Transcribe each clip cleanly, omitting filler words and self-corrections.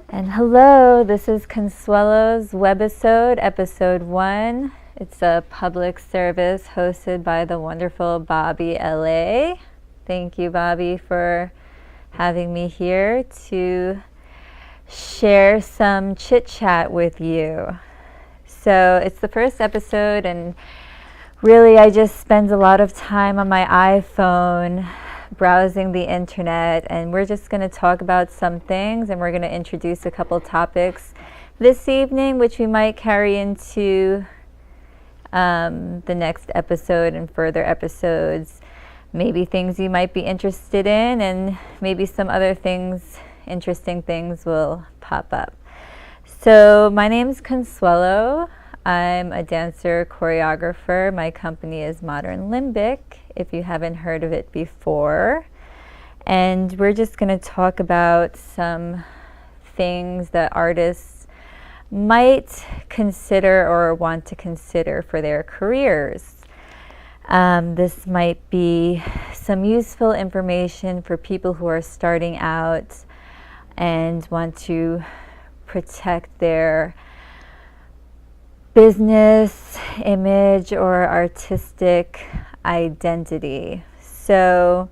And hello, this is Consuelo's Webisode, episode 1. It's a public service hosted by the wonderful Bobby LA. Thank you, Bobby, for having me here to share some chit-chat with you. So it's the first episode, and really I just spend a lot of time on my iPhone browsing the internet, and we're just going to talk about some things, and we're going to introduce a couple topics this evening, which we might carry into the next episode and further episodes. Maybe things you might be interested in, and maybe some other things, interesting things will pop up. So my name is Consuelo. I'm a dancer choreographer. My company is Modern Limbic, if you haven't heard of it before. And we're just going to talk about some things that artists might consider or want to consider for their careers. This might be some useful information for people who are starting out and want to protect their business, image, or artistic identity. So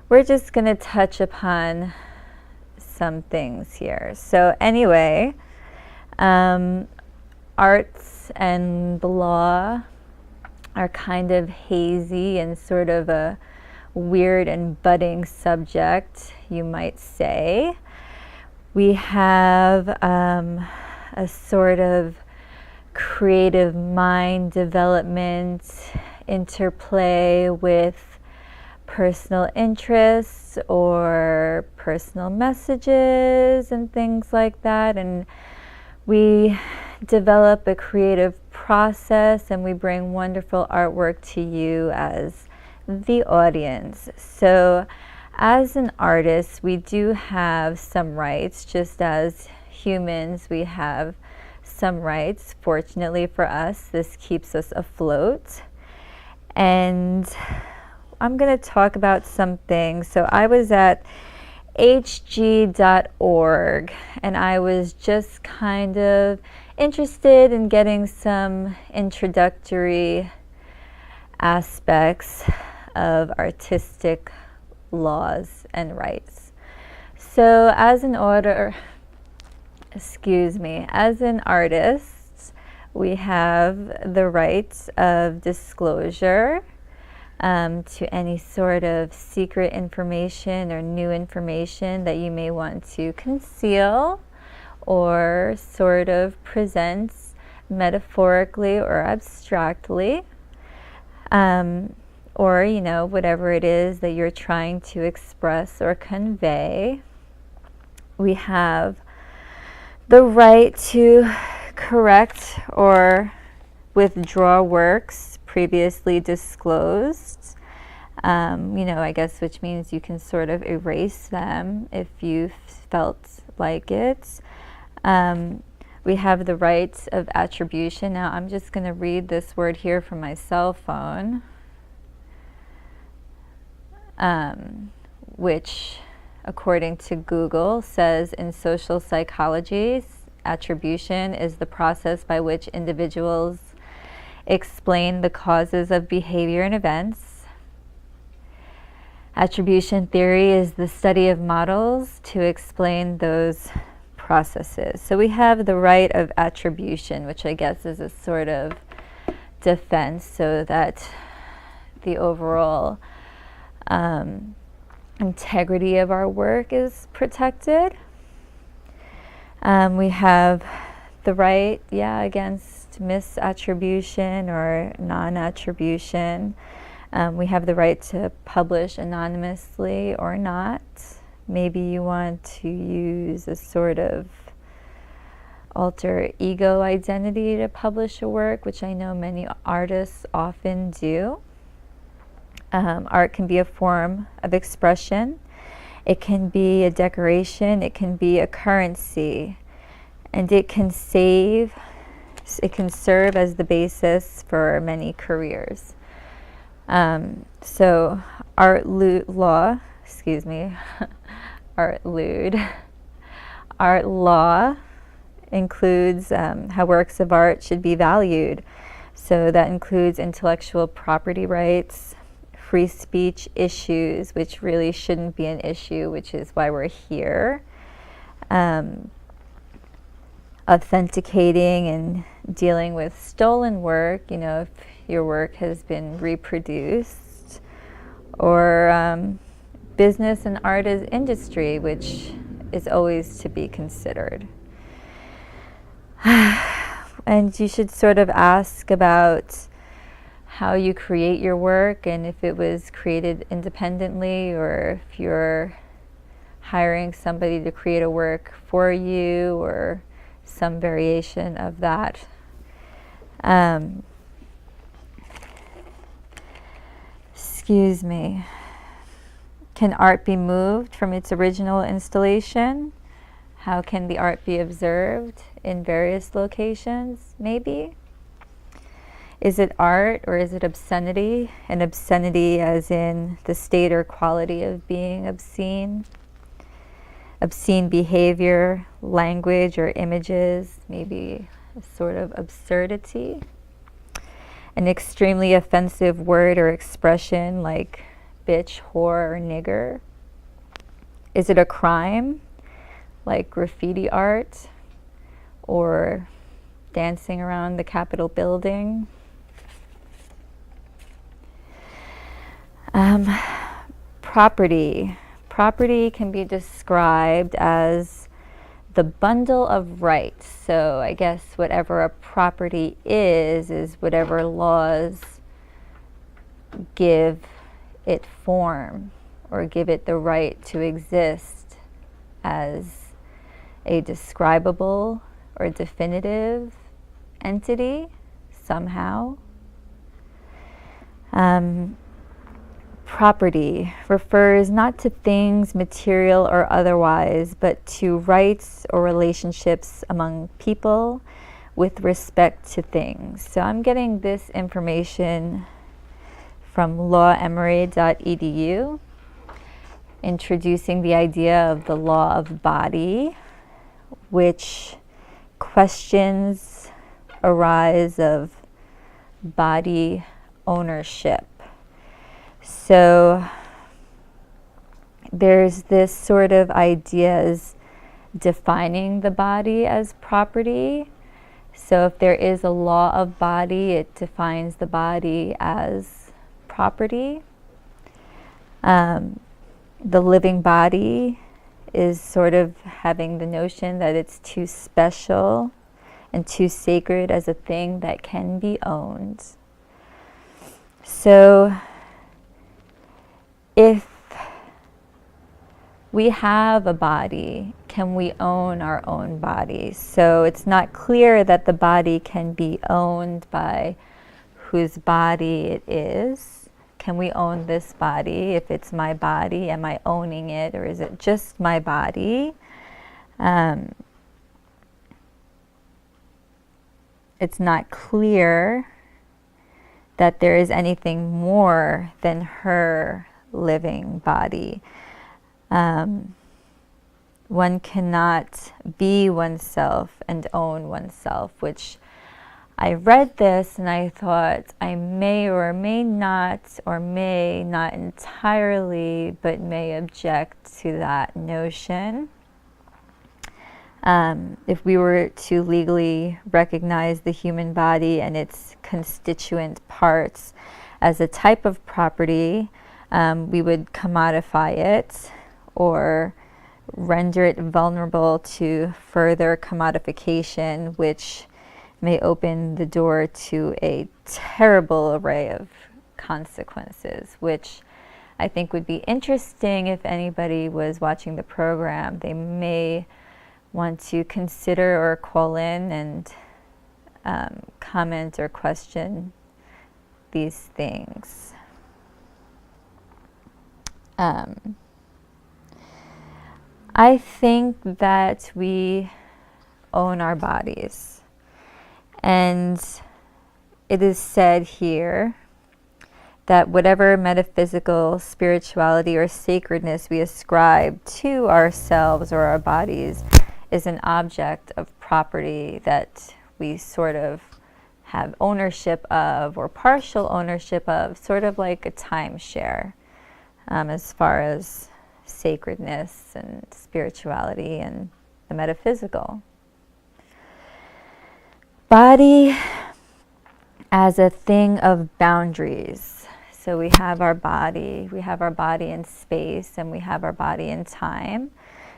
we're just going to touch upon some things here. So anyway, arts and law are kind of hazy and sort of a weird and budding subject, you might say. We have a sort of creative mind development interplay with personal interests or personal messages and things like that, and we develop a creative process and we bring wonderful artwork to you as the audience. So as an artist, we do have some rights. Just as humans, we have some rights. Fortunately for us, this keeps us afloat. And I'm going to talk about some things. So I was at hg.org, and I was just kind of interested in getting some introductory aspects of artistic laws and rights. So as an artist, we have the rights of disclosure to any sort of secret information or new information that you may want to conceal or sort of present metaphorically or abstractly, or whatever it is that you're trying to express or convey. We have the right to correct or withdraw works previously disclosed, I guess, which means you can sort of erase them if you felt like it. We have the right of attribution. Now I'm just going to read this word here from my cell phone, which, according to Google, says in social psychology, attribution is the process by which individuals explain the causes of behavior and events. Attribution theory is the study of models to explain those processes. So we have the right of attribution, which I guess is a sort of defense so that the overall integrity of our work is protected. We have the right, against misattribution or non-attribution. We have the right to publish anonymously or not. Maybe you want to use a sort of alter ego identity to publish a work, which I know many artists often do. Art can be a form of expression. It can be a decoration. It can be a currency. And it can serve as the basis for many careers. So art lewd art law includes how works of art should be valued. So that includes intellectual property rights, free speech issues, which really shouldn't be an issue, which is why we're here. Authenticating and dealing with stolen work, if your work has been reproduced, or business and art as industry, which is always to be considered. And you should sort of ask about how you create your work, and if it was created independently, or if you're hiring somebody to create a work for you, or some variation of that. Excuse me. Can art be moved from its original installation? How can the art be observed in various locations? Maybe. Is it art, or is it obscenity? And obscenity as in the state or quality of being obscene. Obscene behavior, language, or images, maybe a sort of absurdity. An extremely offensive word or expression like bitch, whore, or nigger. Is it a crime, like graffiti art, or dancing around the Capitol building? Property. Property can be described as the bundle of rights. So I guess whatever a property is whatever laws give it form or give it the right to exist as a describable or definitive entity somehow. Property refers not to things, material or otherwise, but to rights or relationships among people with respect to things. So I'm getting this information from lawemory.edu, introducing the idea of the law of body, which questions arise of body ownership. So there's this sort of ideas defining the body as property. So if there is a law of body, it defines the body as property. The living body is sort of having the notion that it's too special and too sacred as a thing that can be owned. So if we have a body, can we own our own body? So it's not clear that the body can be owned by whose body it is. Can we own this body? If it's my body, am I owning it, or is it just my body? It's not clear that there is anything more than her living body. One cannot be oneself and own oneself, which I read this and I thought I may or may not entirely, but may object to that notion. If we were to legally recognize the human body and its constituent parts as a type of property, we would commodify it or render it vulnerable to further commodification, which may open the door to a terrible array of consequences, which I think would be interesting if anybody was watching the program. They may want to consider or call in and comment or question these things. I think that we own our bodies. And it is said here that whatever metaphysical spirituality or sacredness we ascribe to ourselves or our bodies is an object of property that we sort of have ownership of or partial ownership of, sort of like a timeshare, as far as sacredness and spirituality and the metaphysical. Body as a thing of boundaries. So we have our body in space, and we have our body in time.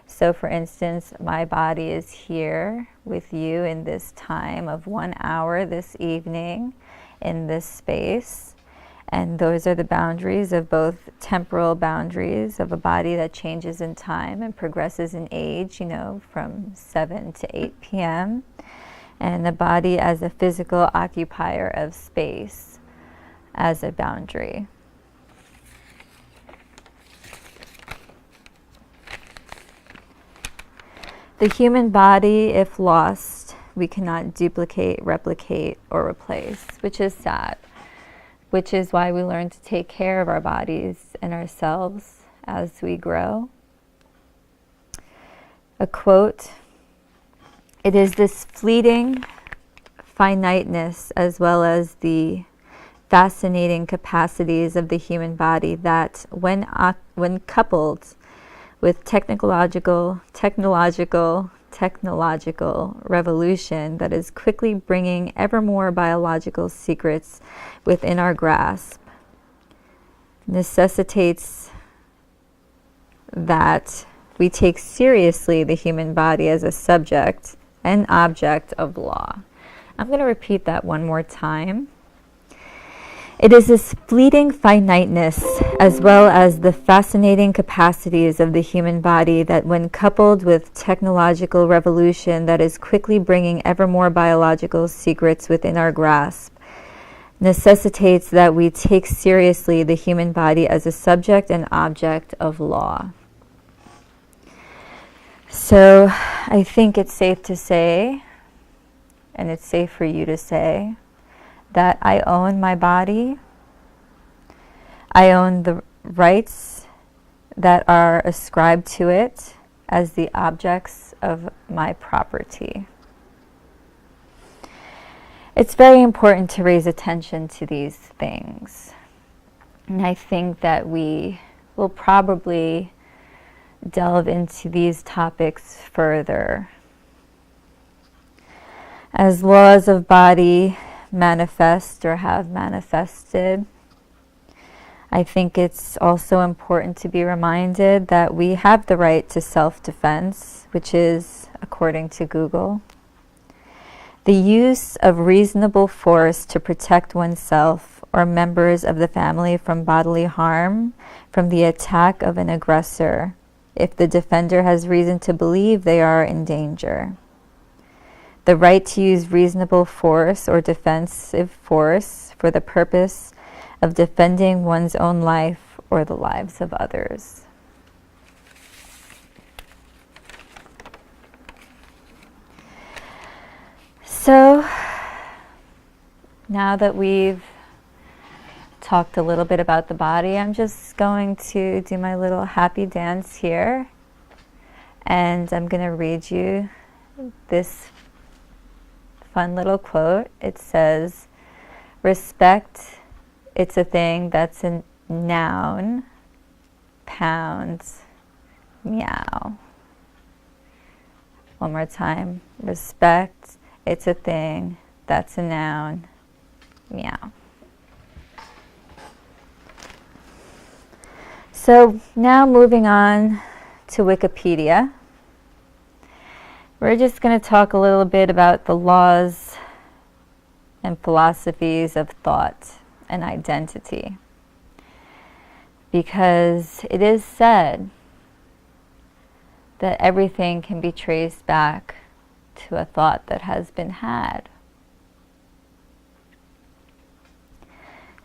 So for instance, my body is here with you in this time of 1 hour this evening in this space. And those are the boundaries of both temporal boundaries of a body that changes in time and progresses in age, from 7 to 8 p.m. And the body as a physical occupier of space as a boundary. The human body, if lost, we cannot duplicate, replicate, or replace, which is sad, which is why we learn to take care of our bodies and ourselves as we grow. A quote, "It is this fleeting finiteness as well as the fascinating capacities of the human body that, when coupled with technological revolution that is quickly bringing ever more biological secrets within our grasp, necessitates that we take seriously the human body as a subject and object of law." I'm going to repeat that one more time. It is this fleeting finiteness as well as the fascinating capacities of the human body that, when coupled with technological revolution that is quickly bringing ever more biological secrets within our grasp, necessitates that we take seriously the human body as a subject and object of law. So I think it's safe to say, and it's safe for you to say, that I own my body. I own the rights that are ascribed to it as the objects of my property. It's very important to raise attention to these things. And I think that we will probably delve into these topics further. As laws of body manifest or have manifested, I think it's also important to be reminded that we have the right to self-defense, which is, according to Google, the use of reasonable force to protect oneself or members of the family from bodily harm from the attack of an aggressor, if the defender has reason to believe they are in danger. The right to use reasonable force or defensive force for the purpose of defending one's own life or the lives of others. So, now that we've talked a little bit about the body, I'm just going to do my little happy dance here. And I'm going to read you this fun little quote. It says, "Respect, it's a thing that's a noun, pounds, meow." One more time. Respect, it's a thing that's a noun, meow. So now moving on to Wikipedia. We're just going to talk a little bit about the laws and philosophies of thought and identity. Because it is said that everything can be traced back to a thought that has been had.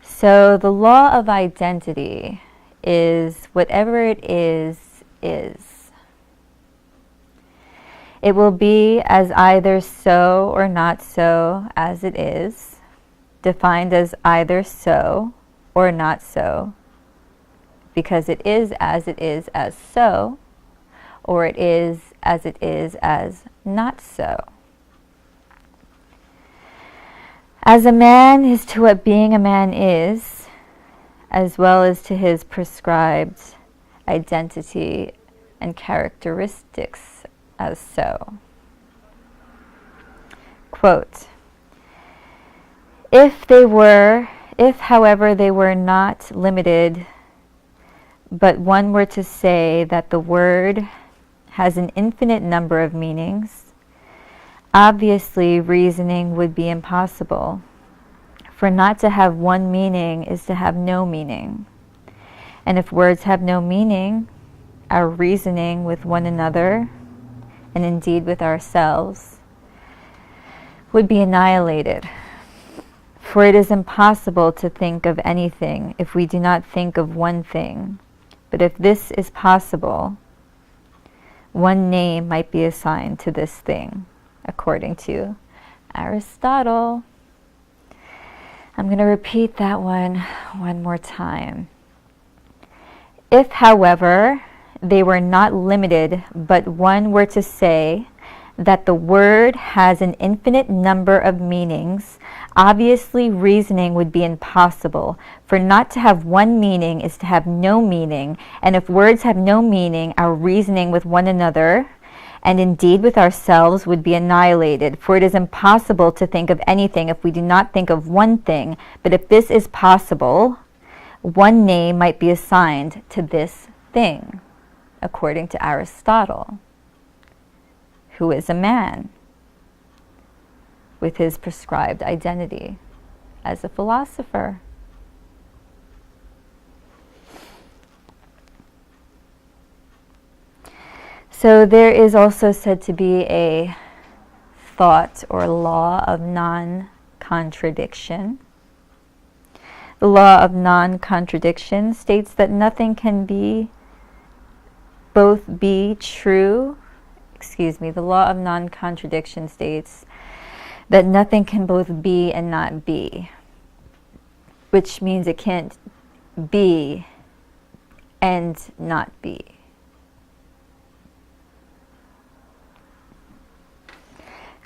So the law of identity is whatever it is, is. It will be as either so or not so as it is, defined as either so or not so, because it is as so, or it is as it is as not so. As a man is to what being a man is, as well as to his prescribed identity and characteristics as so. Quote, if, however, they were not limited, but one were to say that the word has an infinite number of meanings, obviously reasoning would be impossible, for not to have one meaning is to have no meaning. And if words have no meaning, our reasoning with one another, and indeed with ourselves, would be annihilated. For it is impossible to think of anything if we do not think of one thing. But if this is possible, one name might be assigned to this thing, according to Aristotle. I'm going to repeat that one more time. If, however, they were not limited, but one were to say that the word has an infinite number of meanings, obviously reasoning would be impossible, for not to have one meaning is to have no meaning, and if words have no meaning, our reasoning with one another, and indeed with ourselves, would be annihilated. For it is impossible to think of anything if we do not think of one thing, but if this is possible, one name might be assigned to this thing, according to Aristotle, who is a man with his prescribed identity as a philosopher. So there is also said to be a thought or law of non-contradiction. The law of non-contradiction states that nothing can be both be true. The law of non-contradiction states that nothing can both be and not be, which means it can't be and not be.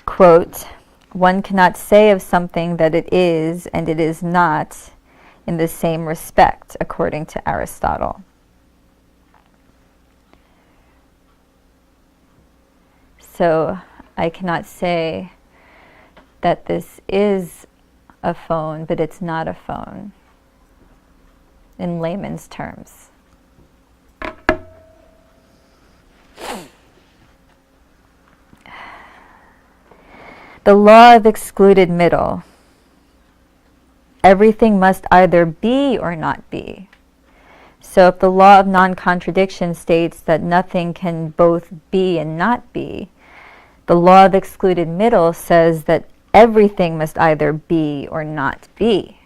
Quote, one cannot say of something that it is and it is not in the same respect, according to Aristotle. So I cannot say that this is a phone, but it's not a phone, in layman's terms. The law of excluded middle. Everything must either be or not be. So if the law of non-contradiction states that nothing can both be and not be, the law of excluded middle says that everything must either be or not be.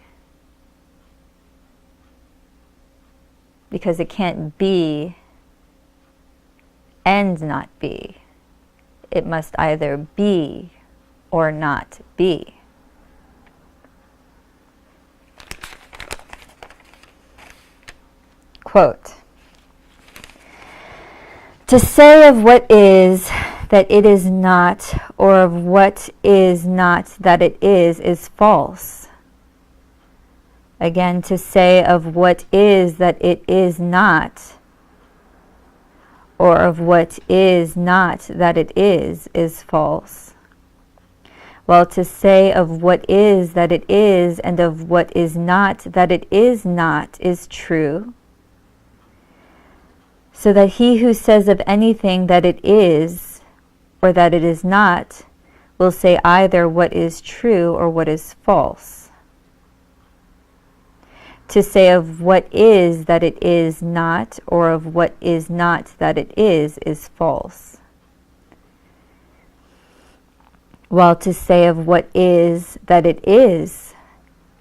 Because it can't be and not be. It must either be or not be. Quote, to say of what is that it is not, or of what is not that it is false. Again, to say of what is that it is not, or of what is not that it is false. While to say of what is that it is and of what is not that it is not is true. So that he who says of anything that it is or that it is not will say either what is true or what is false. To say of what is that it is not or of what is not that it is false. While to say of what is that it is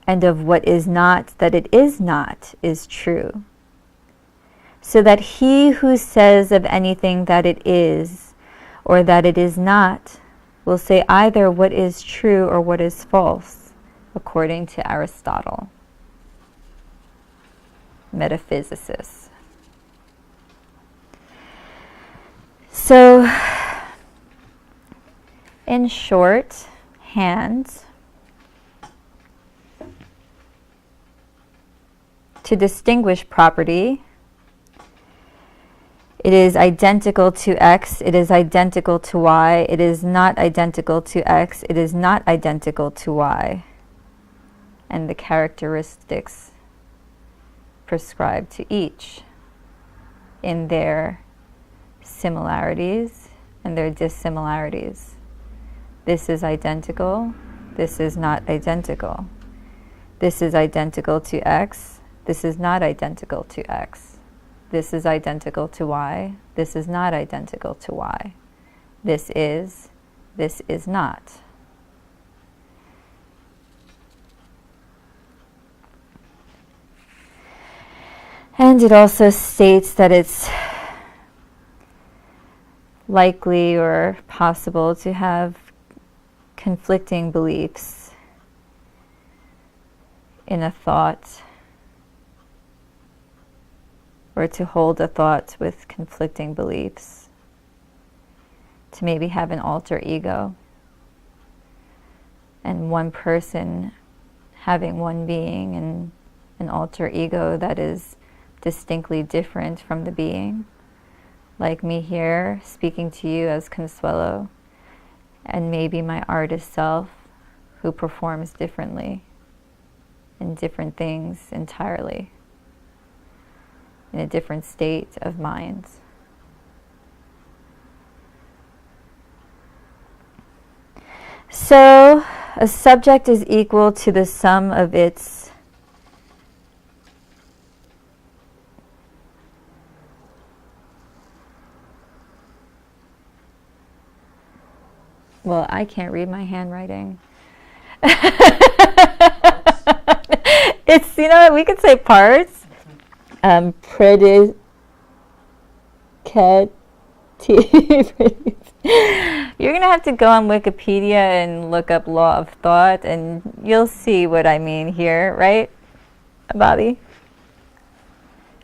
and of what is not that it is not is true. So that he who says of anything that it is or that it is not will say either what is true or what is false, according to Aristotle, metaphysicist. So in shorthand, to distinguish property, it is identical to X, it is identical to Y, it is not identical to X, it is not identical to Y, and the characteristics prescribed to each in their similarities and their dissimilarities. This is identical, this is not identical. This is identical to X, this is not identical to X. This is identical to Y, this is not identical to Y. This is not. And it also states that it's likely or possible to have conflicting beliefs in a thought, or to hold a thought with conflicting beliefs, to maybe have an alter ego, and one person having one being and an alter ego that is distinctly different from the being, like me here speaking to you as Consuelo, and maybe my artist self who performs differently in different things entirely, in a different state of mind. So a subject is equal to the sum of its well, I can't read my handwriting. It's, you know, we could say parts. Predicate. You're going to have to go on Wikipedia and look up law of thought, and you'll see what I mean here, right, Bobby?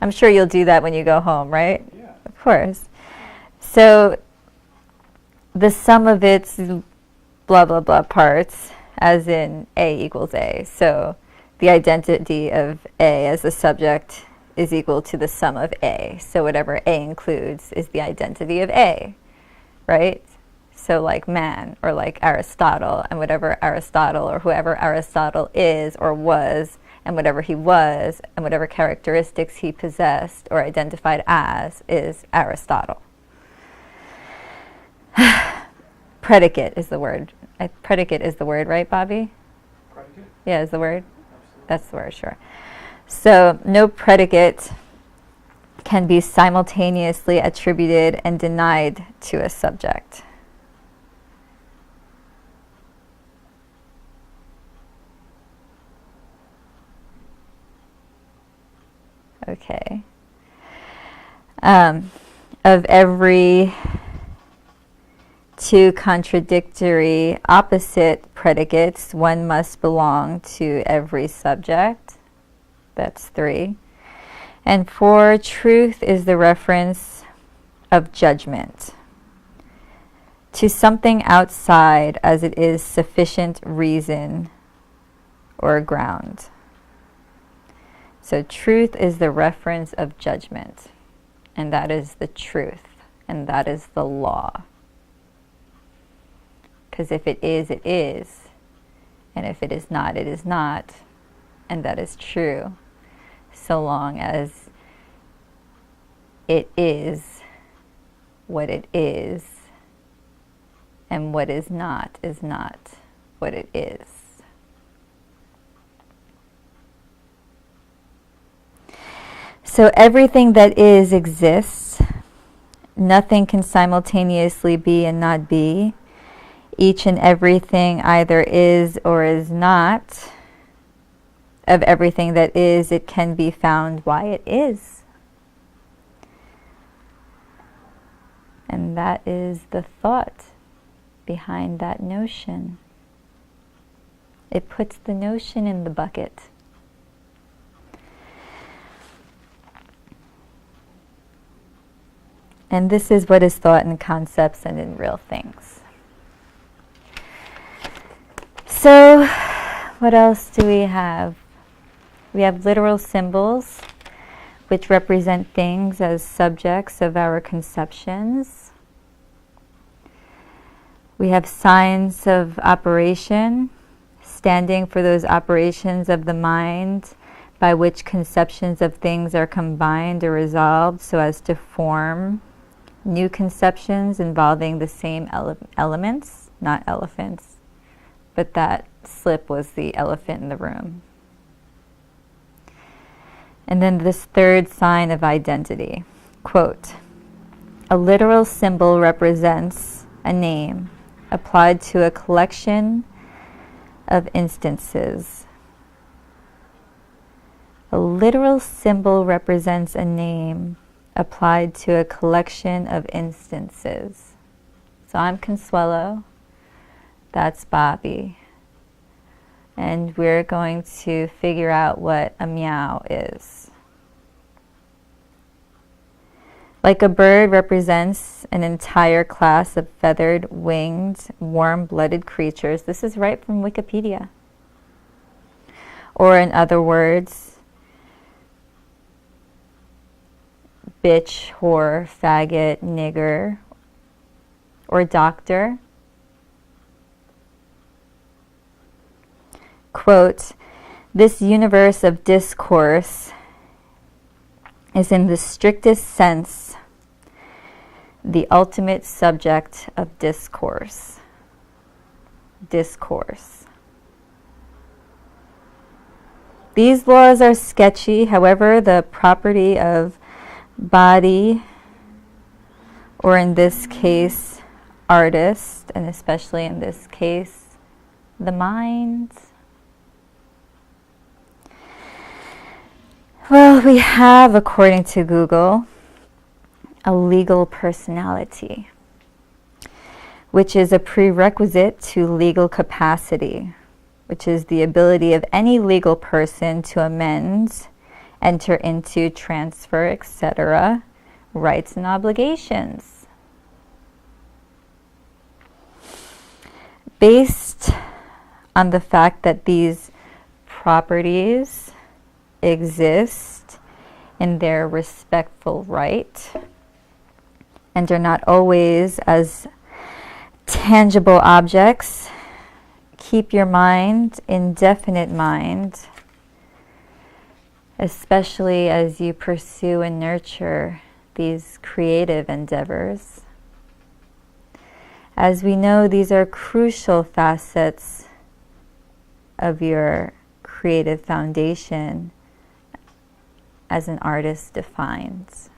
I'm sure you'll do that when you go home, right? Yeah. Of course. So the sum of its blah, blah, blah parts, as in A equals A. So the identity of A as the subject is equal to the sum of A. So whatever A includes is the identity of A, right? So like man, or like Aristotle, and whatever Aristotle or whoever Aristotle is or was, and whatever he was, and whatever characteristics he possessed or identified as is Aristotle. Predicate is the word. Predicate is the word, right, Bobby? Predicate? Yeah, is the word? Absolutely. That's the word, sure. So no predicate can be simultaneously attributed and denied to a subject. Okay. Of every two contradictory opposite predicates, one must belong to every subject. That's 3. And 4, truth is the reference of judgment to something outside as it is sufficient reason or ground. So truth is the reference of judgment, and that is the truth, and that is the law. Because if it is, and if it is not, it is not, and that is true, so long as it is what it is, and what is not what it is. So everything that is exists. Nothing can simultaneously be and not be. Each and everything either is or is not. Of everything that is, it can be found why it is. And that is the thought behind that notion. It puts the notion in the bucket. And this is what is thought in concepts and in real things. So, what else do we have? We have literal symbols, which represent things as subjects of our conceptions. We have signs of operation, standing for those operations of the mind by which conceptions of things are combined or resolved so as to form new conceptions involving the same elements, not elephants, but that slip was the elephant in the room. And then this third sign of identity, quote, a literal symbol represents a name applied to a collection of instances. A literal symbol represents a name applied to a collection of instances. So I'm Consuelo, that's Bobby, and we're going to figure out what a meow is. Like a bird represents an entire class of feathered, winged, warm-blooded creatures. This is right from Wikipedia. Or in other words, bitch, whore, faggot, nigger, or doctor. Quote, this universe of discourse is in the strictest sense the ultimate subject of discourse. Discourse. These laws are sketchy, however, the property of body, or in this case, artist, and especially in this case, the mind. Well, we have, according to Google, a legal personality, which is a prerequisite to legal capacity, which is the ability of any legal person to amend, enter into, transfer, etc., rights and obligations. Based on the fact that these properties exist in their respectful right and are not always as tangible objects, keep your mind in definite mind, especially as you pursue and nurture these creative endeavors. As we know, these are crucial facets of your creative foundation as an artist defines.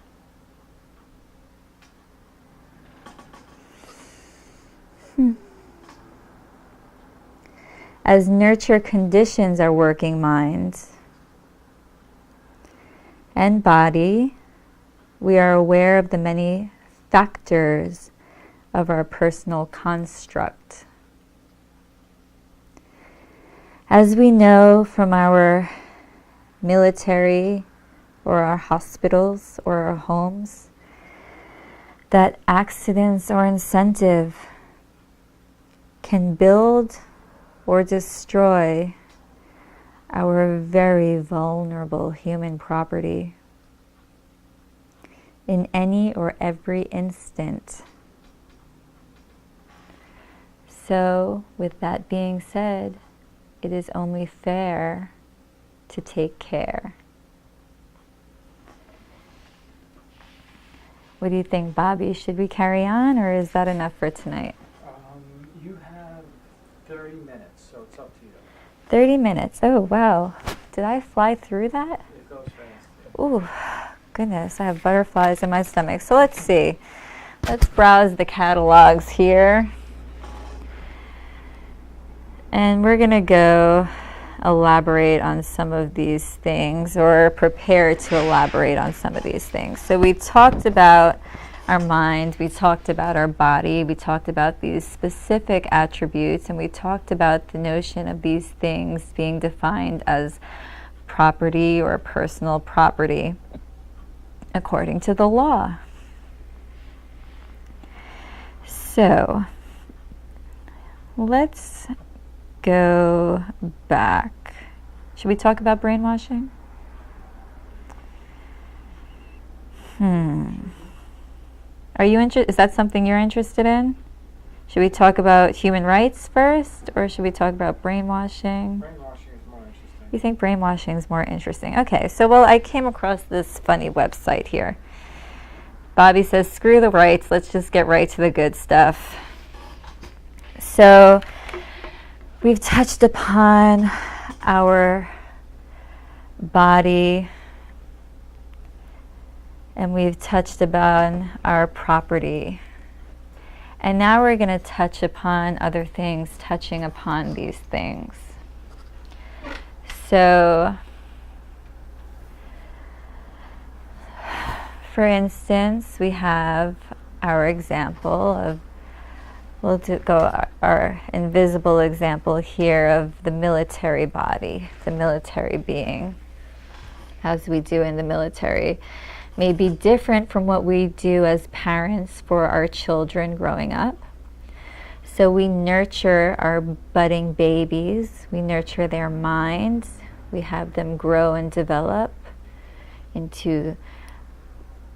As nurture conditions our working minds and body, we are aware of the many factors of our personal construct. As we know from our military or our hospitals or our homes, that accidents or incentive can build or destroy our very vulnerable human property in any or every instant. So, with that being said, it is only fair to take care. What do you think, Bobby? Should we carry on, or is that enough for tonight? You have 30 minutes, so it's up to you. 30 minutes. Oh, wow. Did I fly through that? It goes fast. Ooh, goodness, I have butterflies in my stomach. So let's see. Let's browse the catalogs here. And we're going to go elaborate on some of these things, or prepare to elaborate on some of these things. So we talked about our mind, we talked about our body, we talked about these specific attributes, and we talked about the notion of these things being defined as property or personal property according to the law. So let's go back. Should we talk about brainwashing? Are you is that something you're interested in? Should we talk about human rights first, or should we talk about brainwashing? Brainwashing is more interesting. You think brainwashing is more interesting? Okay, so well, I came across this funny website here. Bobby says, screw the rights, let's just get right to the good stuff. So we've touched upon our body, and we've touched upon our property. And now we're going to touch upon other things, touching upon these things. So, for instance, we have our example of, we'll go our invisible example here of the military body, the military being, as we do in the military. May be different from what we do as parents for our children growing up. So we nurture our budding babies, we nurture their minds, we have them grow and develop into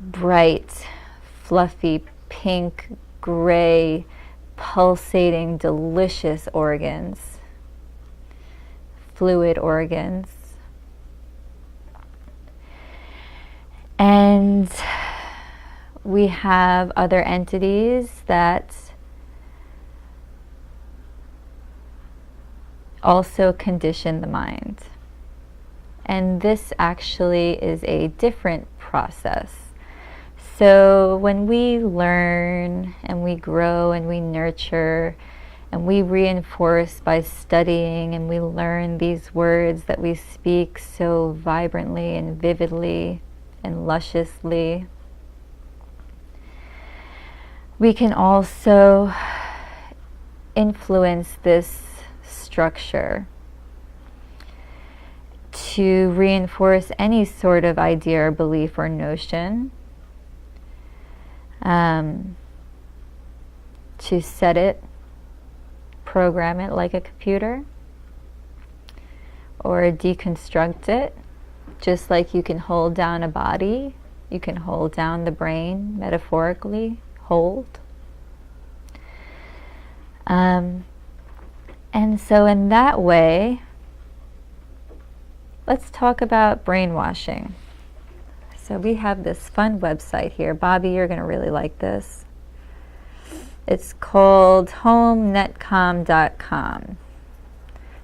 bright, fluffy, pink, gray, pulsating, delicious organs, fluid organs. And we have other entities that also condition the mind. And this actually is a different process. So when we learn and we grow and we nurture and we reinforce by studying and we learn these words that we speak so vibrantly and vividly and lusciously, we can also influence this structure to reinforce any sort of idea or belief or notion, to set it, program it like a computer, or deconstruct it. Just like you can hold down a body, you can hold down the brain, metaphorically, hold. And so in that way, let's talk about brainwashing. So we have this fun website here. Bobby, you're going to really like this. It's called homenetcom.com.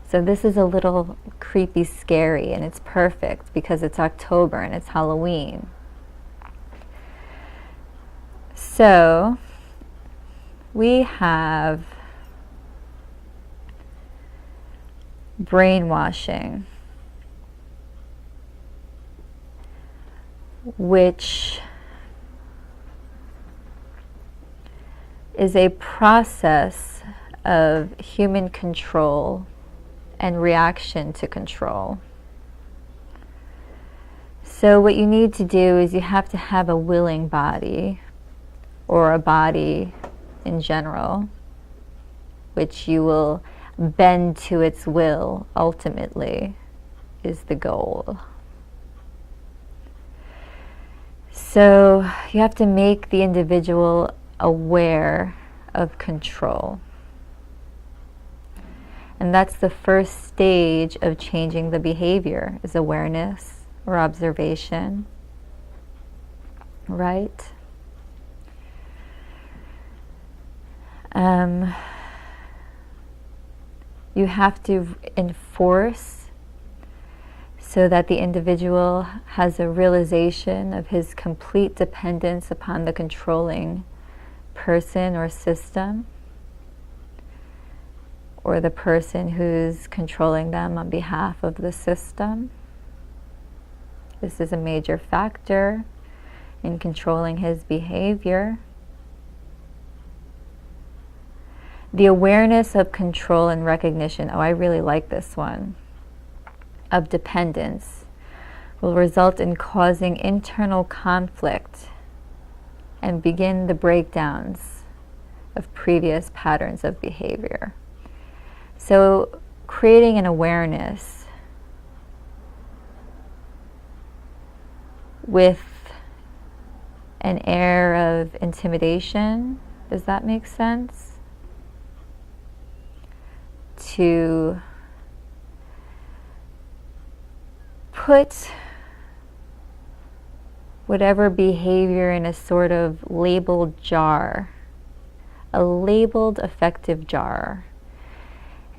So this is a little creepy, scary, and it's perfect because it's October and it's Halloween. So we have brainwashing, which is a process of human control and reaction to control. So what you need to do is you have to have a willing body, or a body in general, which you will bend to its will ultimately, is the goal. So you have to make the individual aware of control. And that's the first stage of changing the behavior, is awareness or observation, right? You have to enforce so that the individual has a realization of his complete dependence upon the controlling person or system, or the person who's controlling them on behalf of the system. This is a major factor in controlling his behavior. The awareness of control and recognition, oh, I really like this one, of dependence, will result in causing internal conflict and begin the breakdowns of previous patterns of behavior. So creating an awareness with an air of intimidation. Does that make sense? To put whatever behavior in a sort of labeled jar, a labeled affective jar.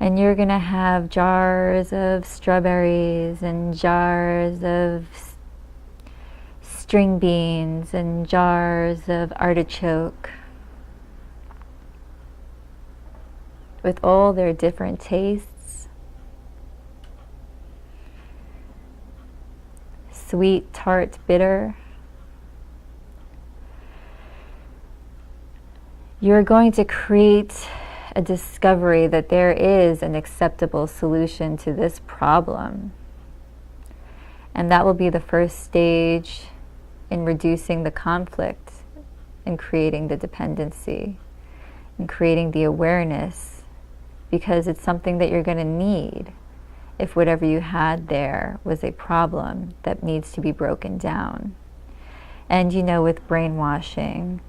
And you're going to have jars of strawberries and jars of string beans and jars of artichoke with all their different tastes. Sweet, tart, bitter. You're going to create a discovery that there is an acceptable solution to this problem. And that will be the first stage in reducing the conflict and creating the dependency and creating the awareness, because it's something that you're going to need if whatever you had there was a problem that needs to be broken down. And you know, with brainwashing,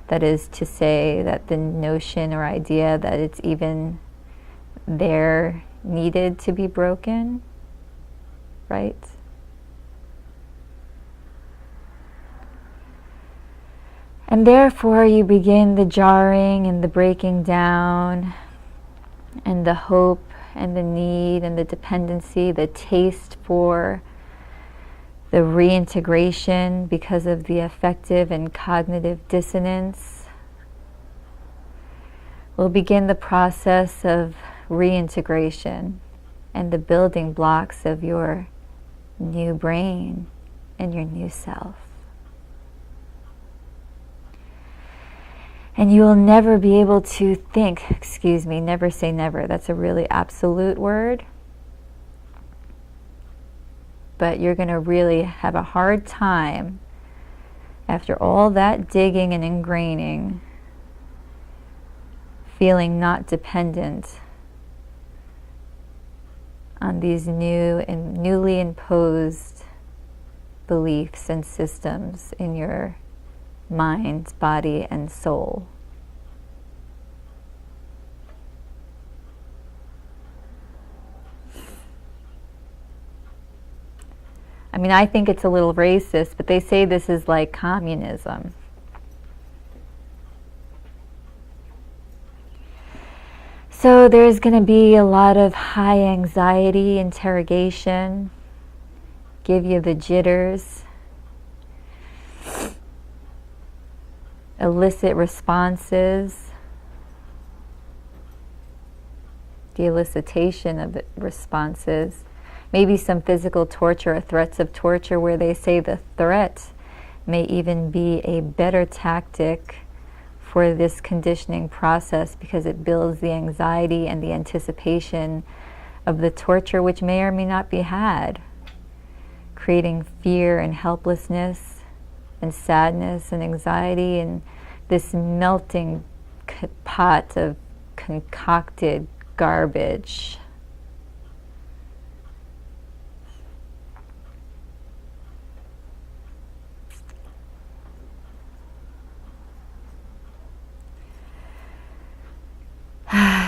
that is to say that the notion or idea that it's even there needed to be broken, right? And therefore you begin the jarring and the breaking down and the hope and the need and the dependency, the taste for the reintegration because of the affective and cognitive dissonance. We'll begin the process of reintegration and the building blocks of your new brain and your new self. And you will never be able to think, never say never. That's a really absolute word. But you're going to really have a hard time after all that digging and ingraining, feeling not dependent on these new and newly imposed beliefs and systems in your mind, body, and soul. I mean, I think it's a little racist, but they say this is like communism. So there's going to be a lot of high anxiety, interrogation, give you the jitters, elicit responses, the elicitation of the responses. Maybe some physical torture or threats of torture where they say the threat may even be a better tactic for this conditioning process because it builds the anxiety and the anticipation of the torture which may or may not be had, creating fear and helplessness and sadness and anxiety and this melting pot of concocted garbage.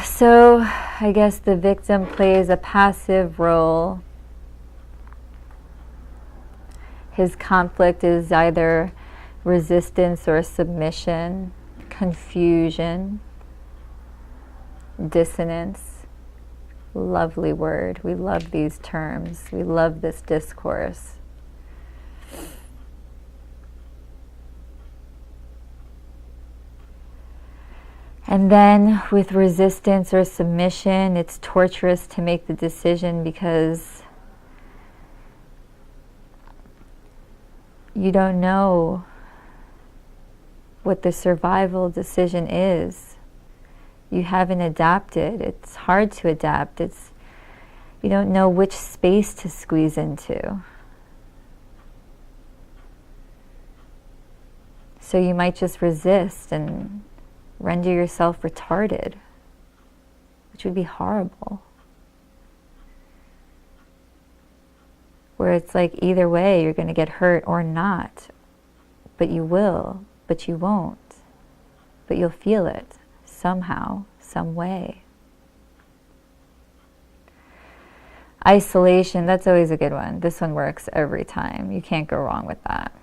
So I guess the victim plays a passive role. His conflict is either resistance or submission, confusion, dissonance. Lovely word. We love these terms. We love this discourse. And then with resistance or submission, it's torturous to make the decision because you don't know what the survival decision is. You haven't adapted. It's hard to adapt. You don't know which space to squeeze into. So you might just resist and render yourself retarded, which would be horrible. where it's like either way you're going to get hurt or not, but you will, but you won't, but you'll feel it somehow, some way. Isolation, that's always a good one. This one works every time. You can't go wrong with that.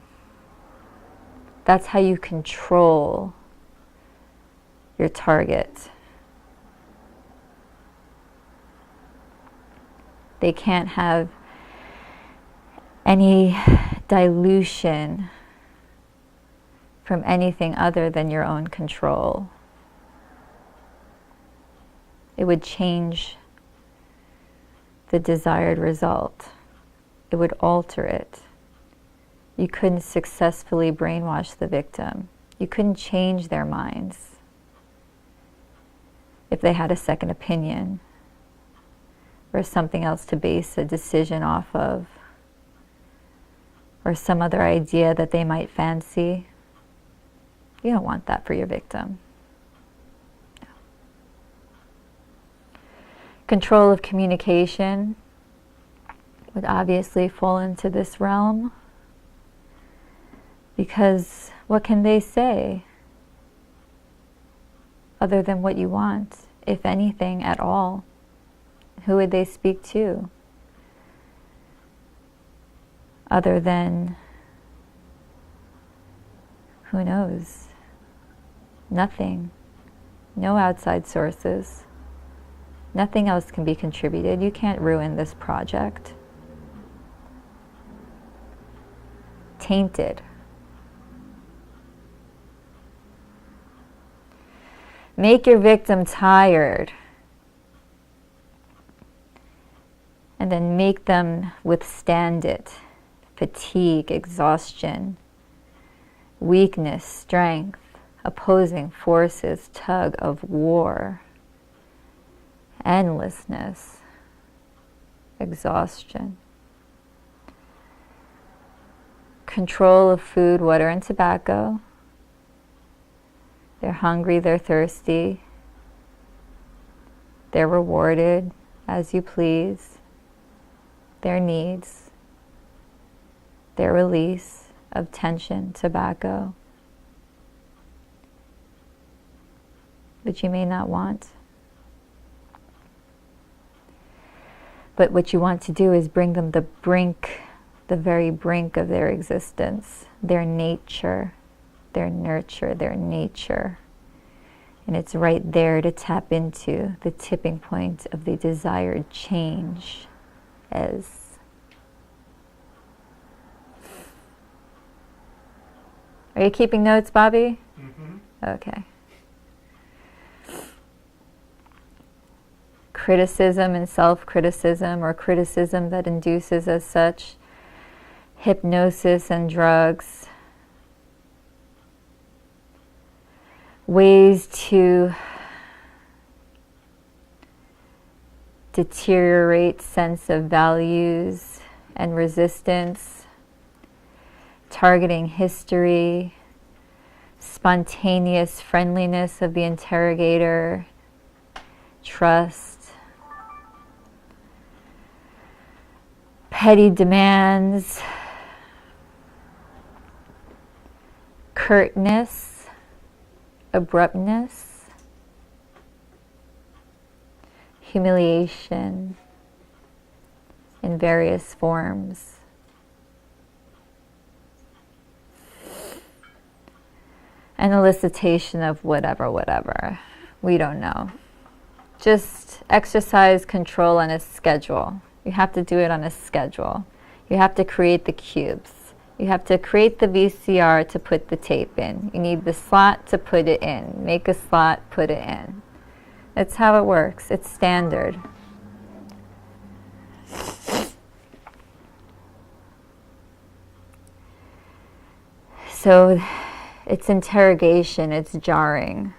That's how you control your target. They can't have any dilution from anything other than your own control. It would change the desired result. It would alter it. You couldn't successfully brainwash the victim. You couldn't change their minds if they had a second opinion or something else to base a decision off of, or some other idea that they might fancy. You don't want that for your victim. No. Control of communication would obviously fall into this realm, because what can they say other than what you want, if anything at all? Who would they speak to other than, who knows? Nothing. No outside sources. Nothing else can be contributed. You can't ruin this project. Tainted. Make your victim tired, and then make them withstand it. Fatigue, exhaustion, weakness, strength, opposing forces, tug of war, endlessness, exhaustion. Control of food, water, and tobacco. They're hungry, they're thirsty. They're rewarded as you please. Their needs, their release of tension, tobacco, that you may not want. But what you want to do is bring them the brink, the very brink of their existence, their nature, their nurture, their nature. And it's right there to tap into the tipping point of the desired change. Are you keeping notes, Bobby? Mm-hmm. Okay. Criticism and self-criticism, or criticism that induces as such, hypnosis and drugs. Ways to deteriorate sense of values and resistance, targeting history, spontaneous friendliness of the interrogator, trust, petty demands, curtness, abruptness, humiliation in various forms. An elicitation of whatever. We don't know. Just exercise control on a schedule. You have to do it on a schedule. You have to create the cubes. You have to create the VCR to put the tape in. You need the slot to put it in. Make a slot, put it in. That's how it works. It's standard. So it's interrogation, it's jarring.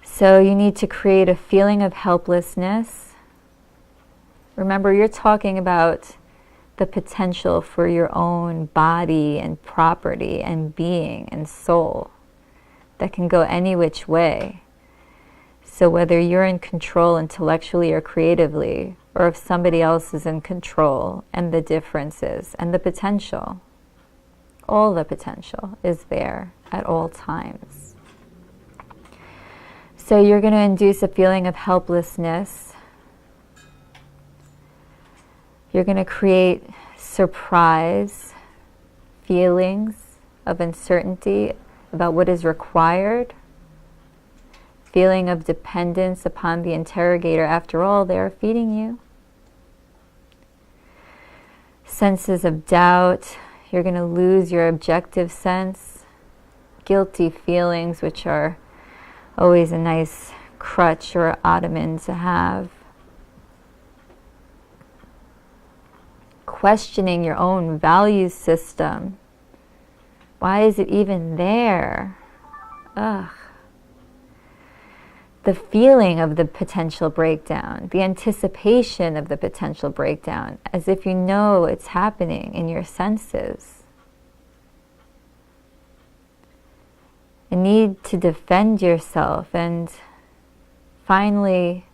So you need to create a feeling of helplessness. Remember, you're talking about the potential for your own body and property and being and soul that can go any which way. So whether you're in control intellectually or creatively, or if somebody else is in control, and the differences and the potential, all the potential is there at all times. So you're going to induce a feeling of helplessness. You're going to create surprise, feelings of uncertainty about what is required, feeling of dependence upon the interrogator. After all, they are feeding you. Senses of doubt. You're going to lose your objective sense. Guilty feelings, which are always a nice crutch or ottoman to have. Questioning your own value system. Why is it even there? Ugh. The feeling of the potential breakdown, the anticipation of the potential breakdown, as if you know it's happening in your senses. A need to defend yourself, and finally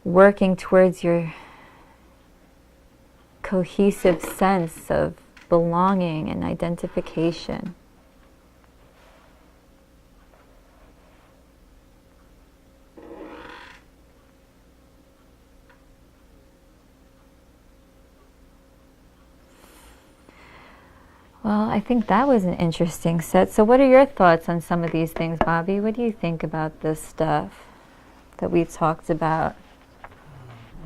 working towards your cohesive sense of belonging and identification. Well, I think that was an interesting set. So what are your thoughts on some of these things, Bobby? What do you think about this stuff that we talked about?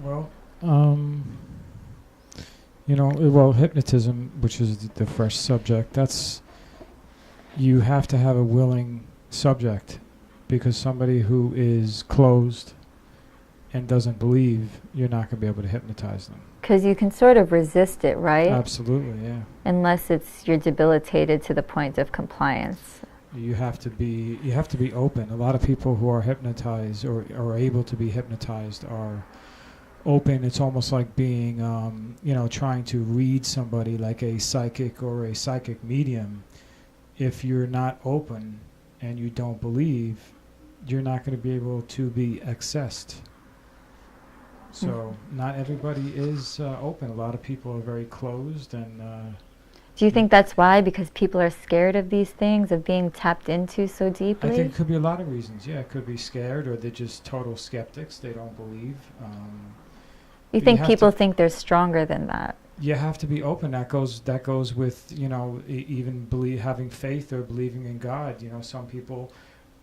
Well, hypnotism, which is the fresh subject, that's, you have to have a willing subject, because somebody who is closed and doesn't believe, you're not going to be able to hypnotize them. Because you can sort of resist it, right? Absolutely, yeah. Unless you're debilitated to the point of compliance. You have to be open. A lot of people who are hypnotized or are able to be hypnotized are open. It's almost like being, trying to read somebody like a psychic or a psychic medium. If you're not open and you don't believe, you're not going to be able to be accessed. So not everybody is open. A lot of people are very closed. And do you think that's why? Because people are scared of these things, of being tapped into so deeply? I think it could be a lot of reasons. Yeah, it could be scared, or they're just total skeptics. They don't believe. You think people think they're stronger than that? You have to be open. That goes with, even having faith or believing in God. Some people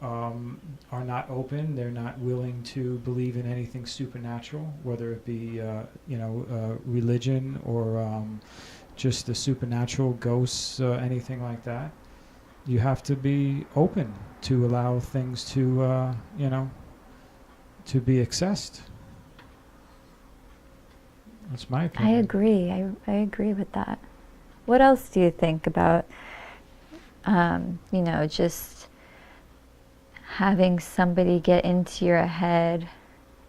are not open. They're not willing to believe in anything supernatural, whether it be religion or just the supernatural, ghosts, anything like that. You have to be open to allow things to to be accessed. That's my opinion. I agree. I agree with that. What else do you think about just having somebody get into your head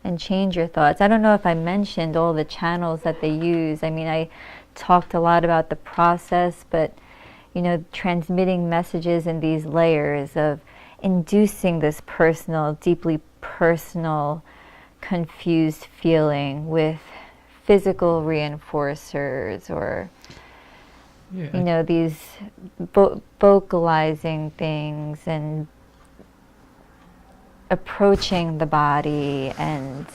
and change your thoughts? I don't know if I mentioned all the channels that they use. I mean, I talked a lot about the process, but transmitting messages in these layers of inducing this deeply personal, confused feeling with physical reinforcers, or these vocalizing things and approaching the body. And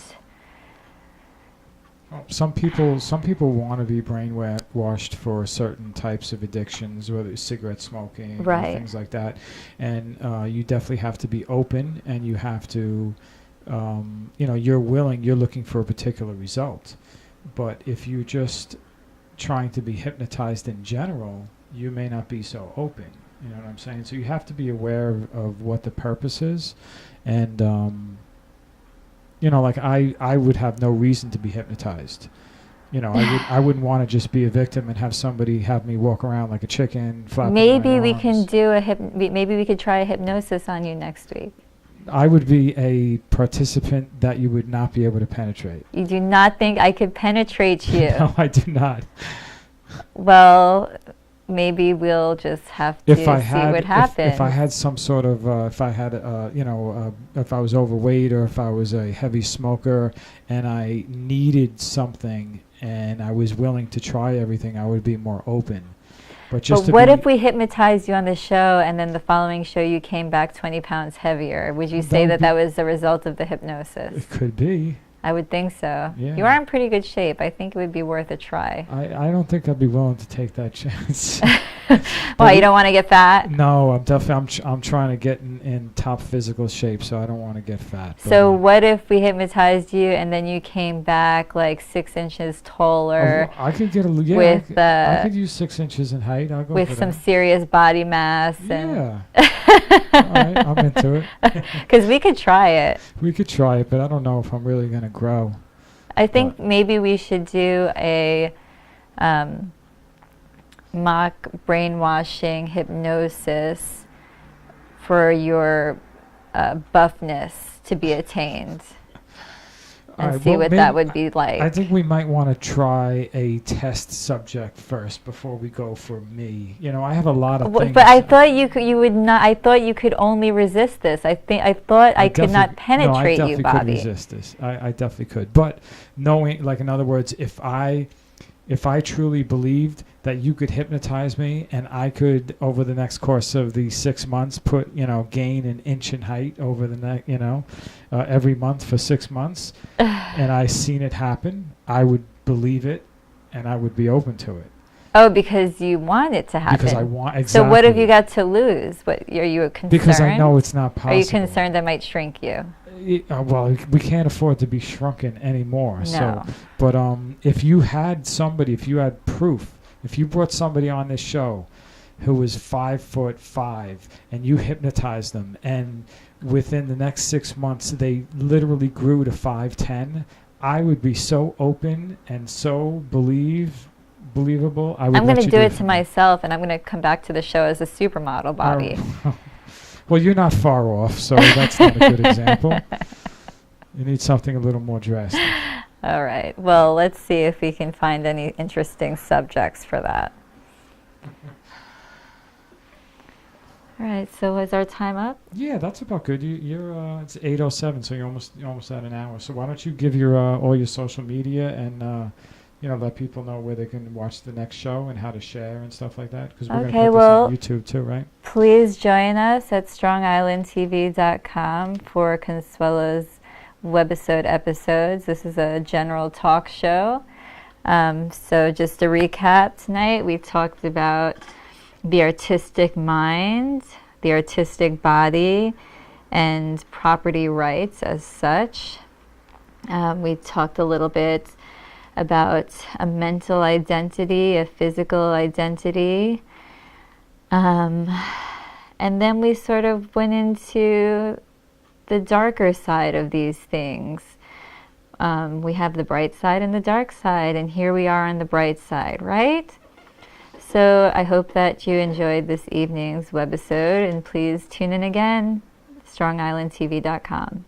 some people want to be brainwashed for certain types of addictions, whether it's cigarette smoking, or things like that. And you definitely have to be open, and you have to, you're looking for a particular result. But if you're just trying to be hypnotized in general, you may not be so open. You know what I'm saying? So you have to be aware of what the purpose is. And, I would have no reason to be hypnotized. I wouldn't want to just be a victim and have somebody have me walk around like a chicken. Maybe we can maybe we could try a hypnosis on you next week. I would be a participant that you would not be able to penetrate. You do not think I could penetrate you? No, I do not. Well, maybe we'll just have to see what happens. If I had some sort of, if I had, if I was overweight or if I was a heavy smoker and I needed something and I was willing to try everything, I would be more open. But what if we hypnotized you on the show and then the following show you came back 20 pounds heavier? Would you say that was the result of the hypnosis? It could be. I would think so. Yeah. You are in pretty good shape. I think it would be worth a try. I don't think I'd be willing to take that chance. Why, you don't want to get fat? No, I'm trying to get in top physical shape, so I don't want to get fat. So what if we hypnotized you and then you came back like 6 inches taller? I could get I could use 6 inches in height. I'll go with for some that. serious body mass. Yeah. All right, I'm into it. Because we could try it. We could try it, but I don't know if I'm really going to grow. I think maybe we should do a mock brainwashing hypnosis for your buffness to be attained. And see what that would be like. I think we might want to try a test subject first before we go for me. You know, I have a lot of things. But I thought you would not. I thought you could only resist this. I thought I could not penetrate you, Bobby. I definitely could resist this. I definitely could. But knowing, like, in other words, if I truly believed that you could hypnotize me and I could, over the next course of the 6 months, gain an inch in height over the next, every month for 6 months, and I seen it happen, I would believe it and I would be open to it. Oh, because you want it to happen. Because I want, exactly. So what have you got to lose? What, are you concerned? Because I know it's not possible. Are you concerned I might shrink you? Well, we can't afford to be shrunken anymore. No. So, but if you had proof, if you brought somebody on this show who was 5'5" and you hypnotized them, and within the next 6 months they literally grew to 5'10", I would be so open and so believable. I'm going to do it to myself, and I'm going to come back to the show as a supermodel, Bobby. Well, you're not far off, so that's not a good example. You need something a little more drastic. All right. Well, let's see if we can find any interesting subjects for that. All right. So is our time up? Yeah, that's about good. You're it's 8:07, so you're almost at an hour. So why don't you give your all your social media and let people know where they can watch the next show and how to share and stuff like that, because we're going to put this on YouTube too, right? Please join us at StrongIslandTV.com for Consuelo's Webisode episodes. This is a general talk show. So just to recap tonight, we've talked about the artistic mind, the artistic body, and property rights as such. We talked a little bit about a mental identity, a physical identity. And then we sort of went into the darker side of these things. We have the bright side and the dark side, and here we are on the bright side, right? So I hope that you enjoyed this evening's webisode, and please tune in again, StrongIslandTV.com.